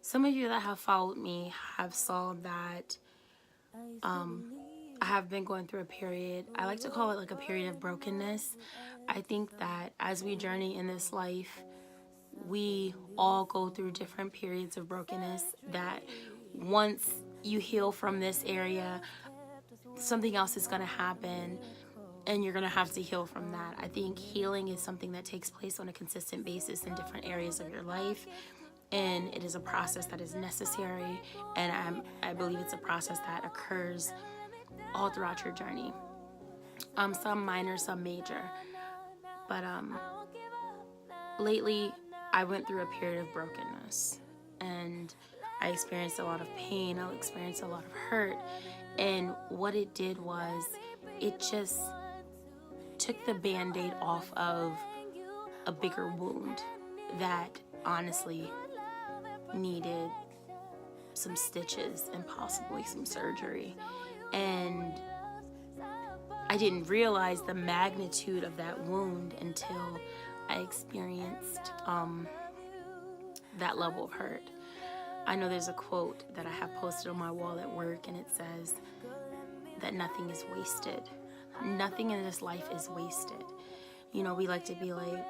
Some of you that have followed me have saw that I have been going through a period. I like to call it like a period of brokenness. I think that as we journey in this life, we all go through different periods of brokenness that once you heal from this area, something else is going to happen and you're going to have to heal from that. I think healing is something that takes place on a consistent basis in different areas of your life, and it is a process that is necessary, and I believe it's a process that occurs all throughout your journey. Some minor, some major. But lately I went through a period of brokenness, and I experienced a lot of pain, I experienced a lot of hurt, and what it did was it just took the band-aid off of a bigger wound that honestly needed some stitches and possibly some surgery. And I didn't realize the magnitude of that wound until I experienced that level of hurt. I know there's a quote that I have posted on my wall at work, and it says that nothing is wasted. Nothing in this life is wasted. You know, we like to be like,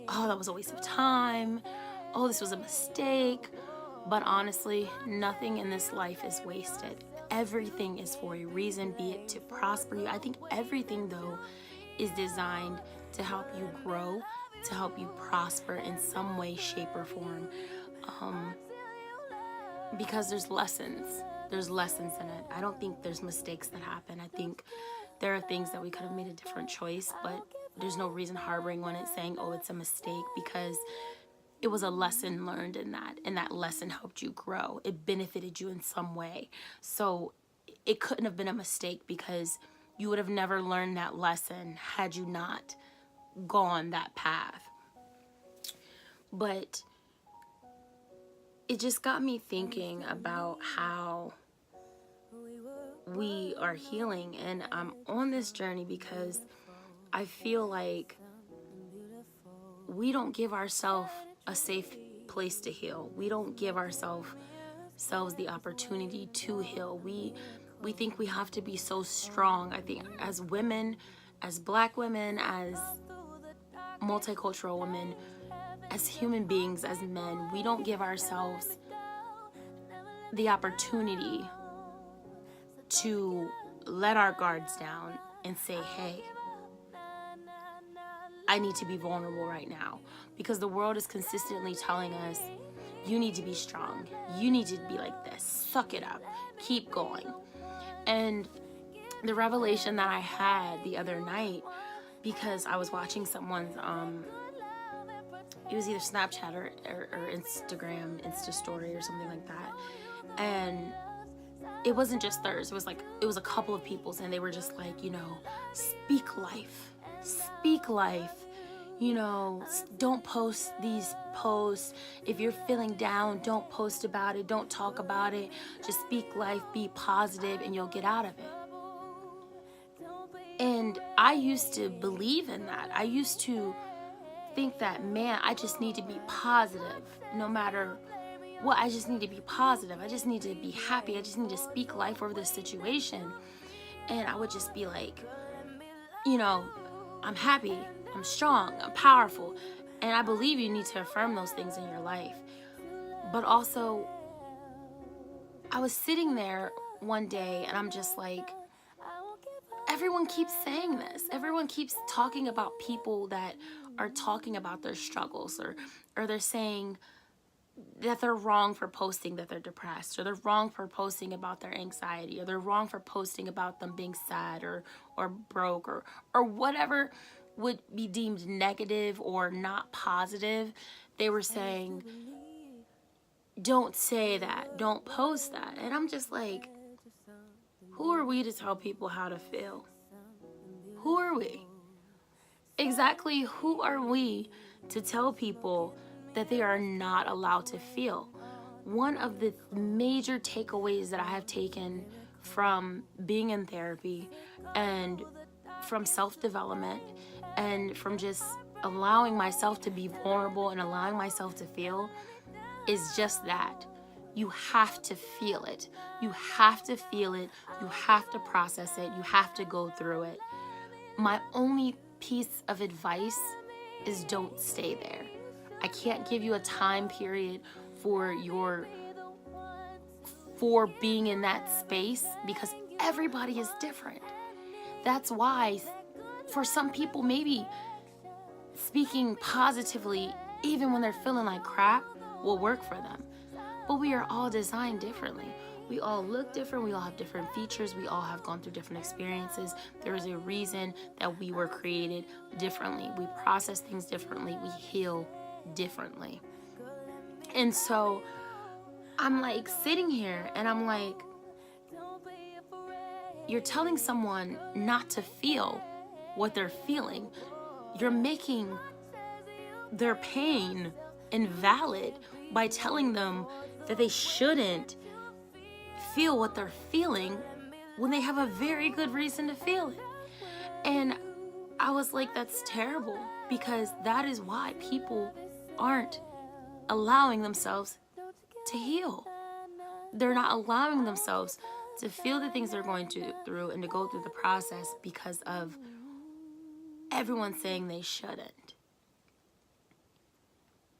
oh, that was a waste of time. Oh, this was a mistake. But honestly, nothing in this life is wasted. Everything is for a reason, be it to prosper you. I think everything, though, is designed to help you grow, to help you prosper in some way, shape, or form. Because there's lessons. There's lessons in it. I don't think there's mistakes that happen. I think there are things that we could have made a different choice, but there's no reason harboring on it saying, oh, it's a mistake, because it was a lesson learned in that, and that lesson helped you grow. It benefited you in some way. So it couldn't have been a mistake, because you would have never learned that lesson had you not gone that path. But it just got me thinking about how we are healing, and I'm on this journey because I feel like we don't give ourselves a safe place to heal. We don't give ourselves the opportunity to heal. We think we have to be so strong. I think as women, as Black women, as multicultural women, as human beings, as men, we don't give ourselves the opportunity to let our guards down and say, hey, I need to be vulnerable right now, because the world is consistently telling us, you need to be strong. You need to be like this. Suck it up. Keep going. And the revelation that I had the other night, because I was watching someone's, it was either Snapchat or Instagram, Insta story or something like that. And it wasn't just theirs. It was a couple of people's, and they were just like, you know, speak life. Speak life. You know, don't post these posts. If you're feeling down, don't post about it. Don't talk about it. Just speak life, be positive, and you'll get out of it. And I used to believe in that. I used to think that, man, I just need to be positive no matter what. I just need to be positive. I just need to be happy. I just need to speak life over this situation. And I would just be like, you know, I'm happy, I'm strong, I'm powerful. And I believe you need to affirm those things in your life. But also, I was sitting there one day and I'm just like, everyone keeps saying this. Everyone keeps talking about people that are talking about their struggles, or they're saying that they're wrong for posting that they're depressed, or they're wrong for posting about their anxiety, or they're wrong for posting about them being sad or broke, or whatever would be deemed negative or not positive. They were saying, don't say that, don't post that. And I'm just like, who are we to tell people how to feel? Who are we? Exactly, who are we to tell people that they are not allowed to feel? One of the major takeaways that I have taken from being in therapy and from self-development and from just allowing myself to be vulnerable and allowing myself to feel is just that. You have to feel it. You have to feel it. You have to process it. You have to go through it. My only piece of advice is don't stay there. I can't give you a time period for being in that space because everybody is different. That's why for some people, maybe speaking positively, even when they're feeling like crap, will work for them. But we are all designed differently. We all look different. We all have different features. We all have gone through different experiences. There is a reason that we were created differently. We process things differently. We heal differently. And so I'm like sitting here and I'm like, you're telling someone not to feel what they're feeling. You're making their pain invalid by telling them that they shouldn't feel what they're feeling when they have a very good reason to feel it. And I was like, that's terrible, because that is why people aren't allowing themselves to heal. They're not allowing themselves to feel the things they're going through and to go through the process because of everyone saying they shouldn't.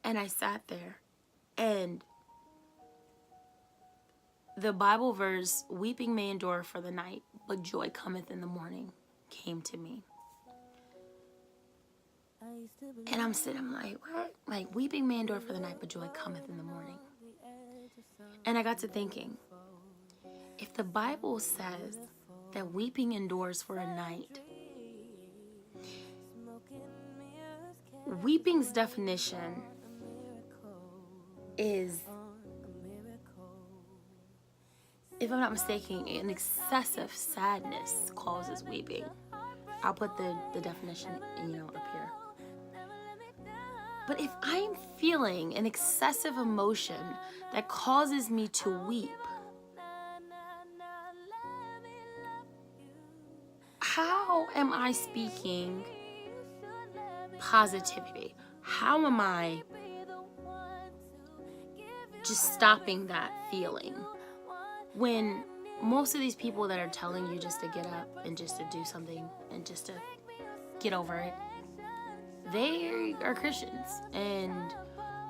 And I sat there, and the Bible verse, weeping may endure for the night, but joy cometh in the morning, came to me. And I'm like, what? Like, weeping may endure for the night, but joy cometh in the morning. And I got to thinking, if the Bible says that weeping endures for a night, weeping's definition is, if I'm not mistaken, an excessive sadness causes weeping. I'll put the definition, up here. But if I'm feeling an excessive emotion that causes me to weep, how am I speaking positivity? How am I just stopping that feeling? When most of these people that are telling you just to get up and just to do something and just to get over it, they are Christians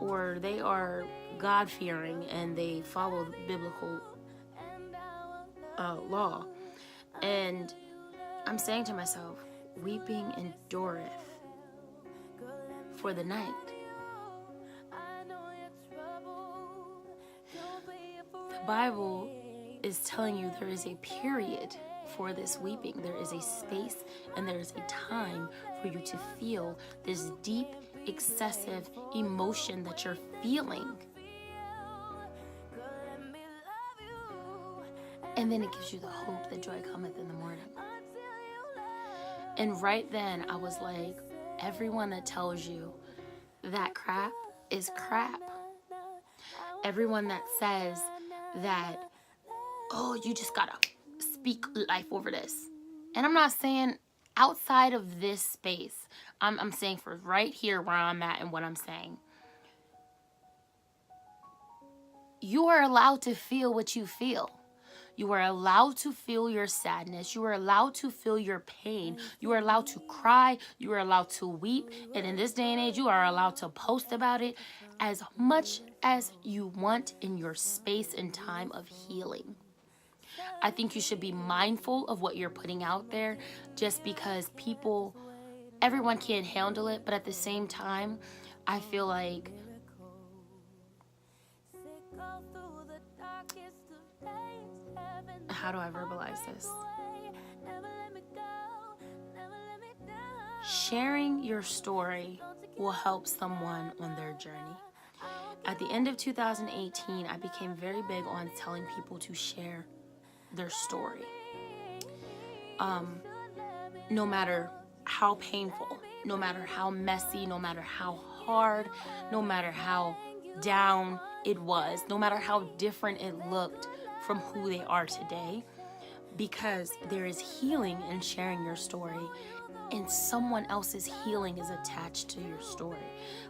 or they are God-fearing and they follow the biblical law. And I'm saying to myself, weeping endureth for the night. The Bible is telling you there is a period for this weeping. There is a space and there is a time for you to feel this deep, excessive emotion that you're feeling. And then it gives you the hope that joy cometh in the morning. And right then I was like, everyone that tells you that crap is crap. Everyone that says that, oh, you just gotta speak life over this. And I'm not saying outside of this space. I'm saying for right here where I'm at and what I'm saying. You are allowed to feel what you feel. You are allowed to feel your sadness. You are allowed to feel your pain. You are allowed to cry. You are allowed to weep. And in this day and age, you are allowed to post about it as much as you want in your space and time of healing. I think you should be mindful of what you're putting out there, just because everyone can't handle it. But at the same time, I feel like how do I verbalize this? Sharing your story will help someone on their journey. At the end of 2018, I became very big on telling people to share their story. No matter how painful, no matter how messy, no matter how hard, no matter how down it was, no matter how different it looked from who they are today, because there is healing in sharing your story, and someone else's healing is attached to your story.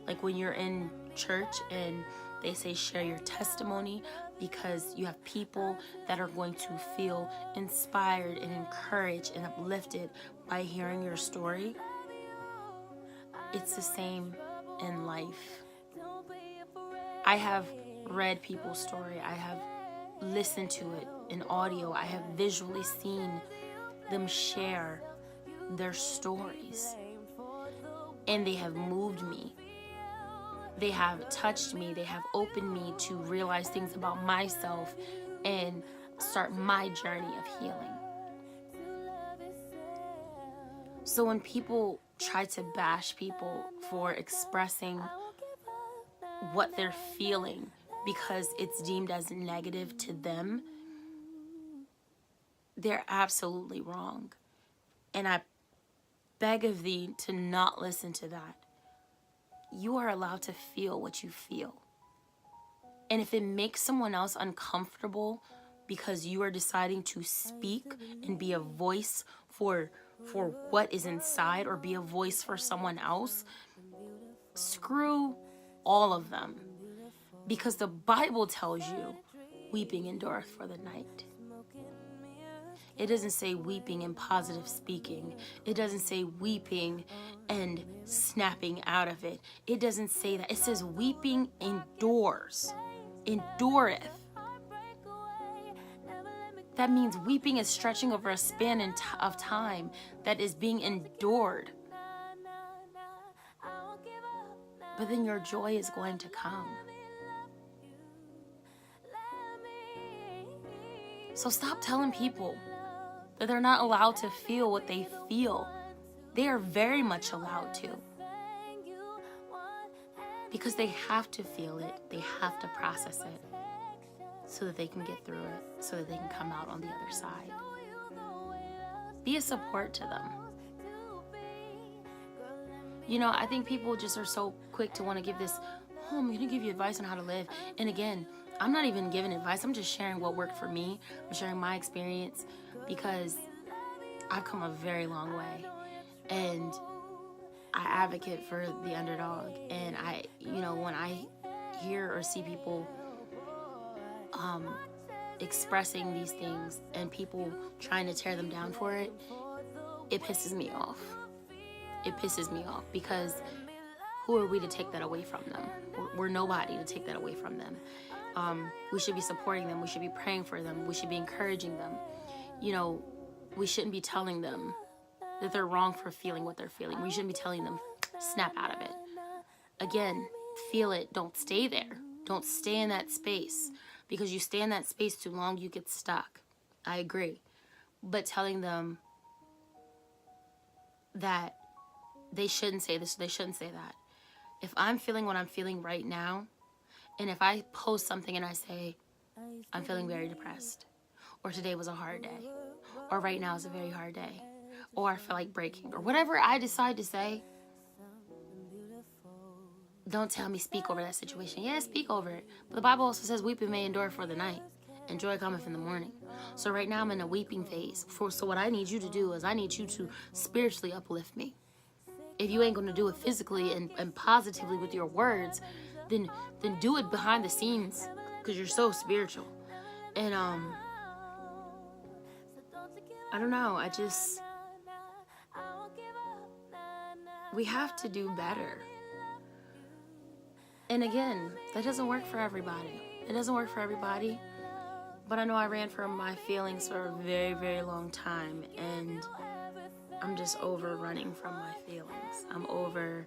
Like when you're in church and They say share your testimony because you have people that are going to feel inspired and encouraged and uplifted by hearing your story. It's the same in life. I have read people's story. I have listened to it in audio. I have visually seen them share their stories. And they have moved me. They have touched me. They have opened me to realize things about myself and start my journey of healing. So when people try to bash people for expressing what they're feeling because it's deemed as negative to them, they're absolutely wrong. And I beg of thee to not listen to that. You are allowed to feel what you feel. And if it makes someone else uncomfortable because you are deciding to speak and be a voice for what is inside, or be a voice for someone else, screw all of them. Because the Bible tells you, weeping endureth for the night. It doesn't say weeping and positive speaking. It doesn't say weeping and snapping out of it. It doesn't say that. It says weeping endureth. That means weeping is stretching over a span of time that is being endured. But then your joy is going to come. So stop telling people that they're not allowed to feel what they feel. They are very much allowed to. Because they have to feel it. They have to process it so that they can get through it, so that they can come out on the other side. Be a support to them. You know, I think people just are so quick to want to give this, oh, I'm going to give you advice on how to live. And again, I'm not even giving advice. I'm just sharing what worked for me. I'm sharing my experience because I've come a very long way. And I advocate for the underdog. And when I hear or see people expressing these things and people trying to tear them down for it, it pisses me off. It pisses me off because who are we to take that away from them? We're nobody to take that away from them. We should be supporting them. We should be praying for them. We should be encouraging them. You know, we shouldn't be telling them that they're wrong for feeling what they're feeling. We shouldn't be telling them, snap out of it. Again, feel it. Don't stay there. Don't stay in that space. Because you stay in that space too long, you get stuck. I agree. But telling them that they shouldn't say this, they shouldn't say that. If I'm feeling what I'm feeling right now, and if I post something and I say, I'm feeling very depressed, or today was a hard day, or right now is a very hard day, or I feel like breaking, or whatever I decide to say, don't tell me speak over that situation. Yeah, speak over it. But the Bible also says weeping may endure for the night, and joy cometh in the morning. So right now I'm in a weeping phase. So what I need you to do is I need you to spiritually uplift me. If you ain't going to do it physically and positively with your words, then do it behind the scenes because you're so spiritual. And I don't know. We have to do better. And again, that doesn't work for everybody. It doesn't work for everybody. But I know I ran from my feelings for a very, very long time. And I'm just over running from my feelings. I'm over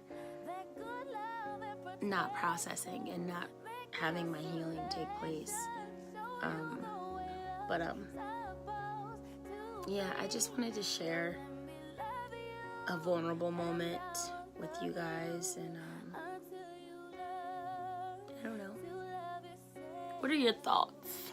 not processing and not having my healing take place. Yeah, I just wanted to share a vulnerable moment with you guys. And I don't know. What are your thoughts?